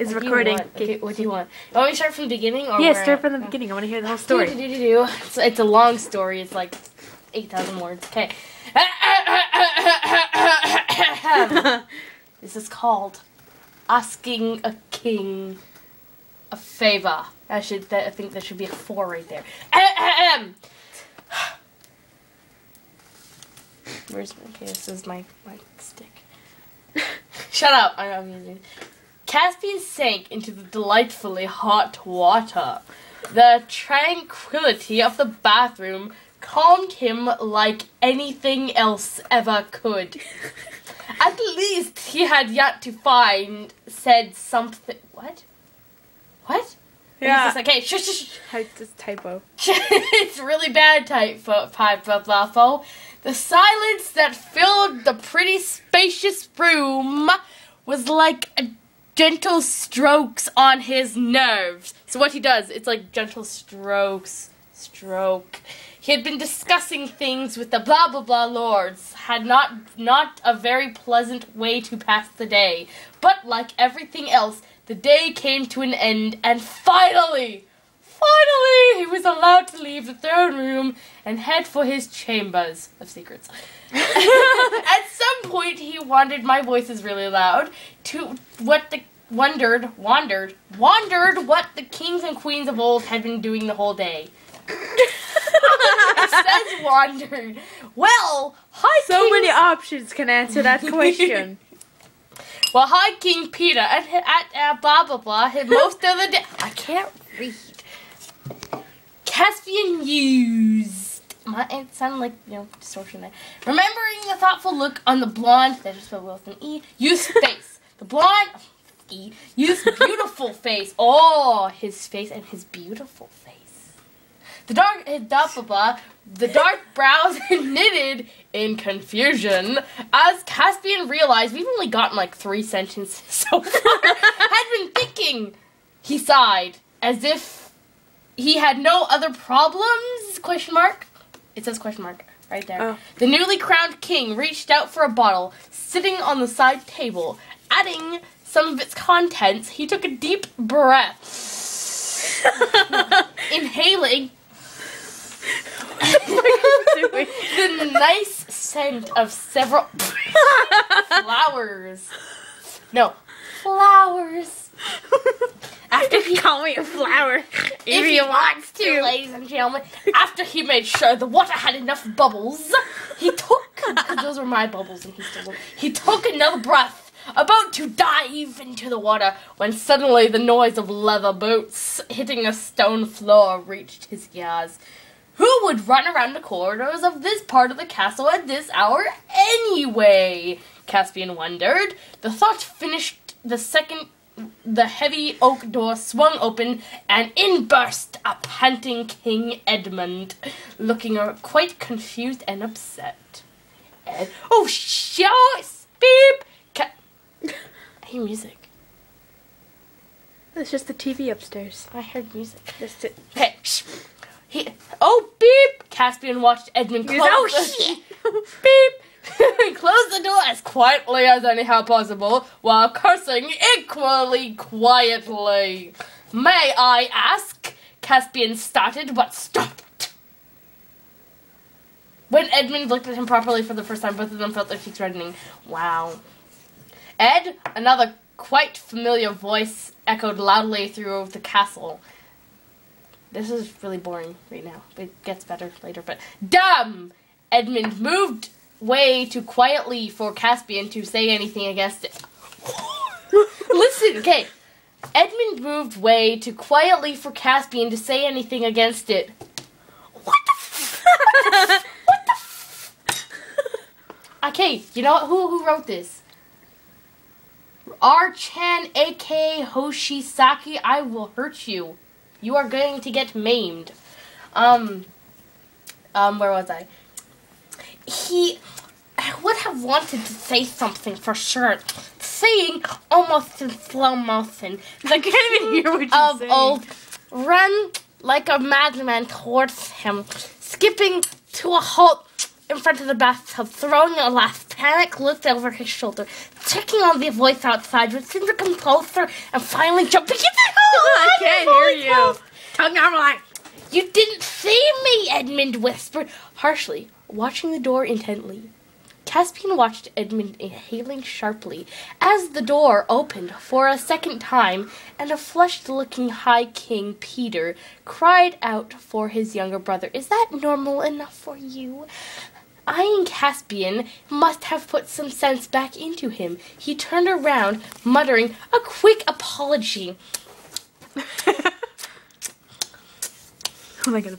is recording. Okay, what do you want? You want me to start from the beginning? Or Yeah, start from the beginning. I want to hear the whole story. It's a long story. It's like 8,000 words. Okay. This is called Asking a King a Favor. I think there should be a 4 right there. Okay, this is my stick. Shut up. I'm using it. Caspian sank into the delightfully hot water. The tranquility of the bathroom calmed him like anything else ever could. At least he had yet to find said something. What? What? Yeah. Okay, shush. It's typo. It's really bad typo. The silence that filled the pretty spacious room was like gentle strokes on his nerves. So what he does, it's like gentle strokes, stroke. He had been discussing things with the blah blah blah lords, had not a very pleasant way to pass the day. But like everything else, the day came to an end, and finally, he was allowed to leave the throne room and head for his chambers of secrets. At some point, he wandered. My voice is really loud. To what the wandered what the kings and queens of old had been doing the whole day. It says wandered. Well, so many options can answer that question. Well, High King Peter at blah blah blah had most of the day. I can't read. Caspian used. It sounded like, distortion there. Remembering the thoughtful look on the blonde, that is spelled with an E, used face. The blonde, E, used beautiful face. Oh, his face and his beautiful face. The dark brows knitted in confusion as Caspian realized we've only gotten like 3 sentences so far. Had been thinking, he sighed, as if he had no other problems? Question mark? It says question mark right there. Oh. The newly crowned king reached out for a bottle sitting on the side table. Adding some of its contents, he took a deep breath. Inhaling the nice scent of several flowers. No, flowers. After he call me a flower, if he wants to, ladies and gentlemen. After he made sure the water had enough bubbles, he took, because those were my bubbles and he stole them, he took another breath, about to dive into the water, when suddenly the noise of leather boots hitting a stone floor reached his ears. Who would run around the corridors of this part of the castle at this hour anyway? Caspian wondered. The thought finished the second the heavy oak door swung open, and in burst a panting King Edmund, looking quite confused and upset. Oh, shucks! Beep! I hear music. It's just the TV upstairs. I heard music. Just it. Okay. Oh, beep! Caspian watched Edmund close shit! Beep! Close the door as quietly as anyhow possible, while cursing equally quietly. May I ask? Caspian started, but stopped. When Edmund looked at him properly for the first time, both of them felt their cheeks reddening. Wow. Ed, another quite familiar voice, echoed loudly through the castle. This is really boring right now. It gets better later, but... Dumb! Edmund moved way too quietly for Caspian to say anything against it. Listen, okay. Edmund moved way too quietly for Caspian to say anything against it. What the f? What the f? Okay, you know what? Who wrote this? R-chan, a.k.a. Hoshisaki, I will hurt you. You are going to get maimed. Where was I? He would have wanted to say something for sure. Saying almost in slow motion. I can't even hear what you're saying. Old ran like a madman towards him, skipping to a halt in front of the bathtub, throwing a last panic looked over his shoulder, checking on the voice outside, which seemed to come closer, and finally jumping into the hole. I can't hear you. Tell me I'm like, You didn't see me, Edmund whispered harshly, watching the door intently. Caspian watched Edmund inhaling sharply as the door opened for a second time, and a flushed-looking High King Peter cried out for his younger brother. "Is that normal enough for you?" Eyeing Caspian must have put some sense back into him. He turned around, muttering a quick apology. oh my god,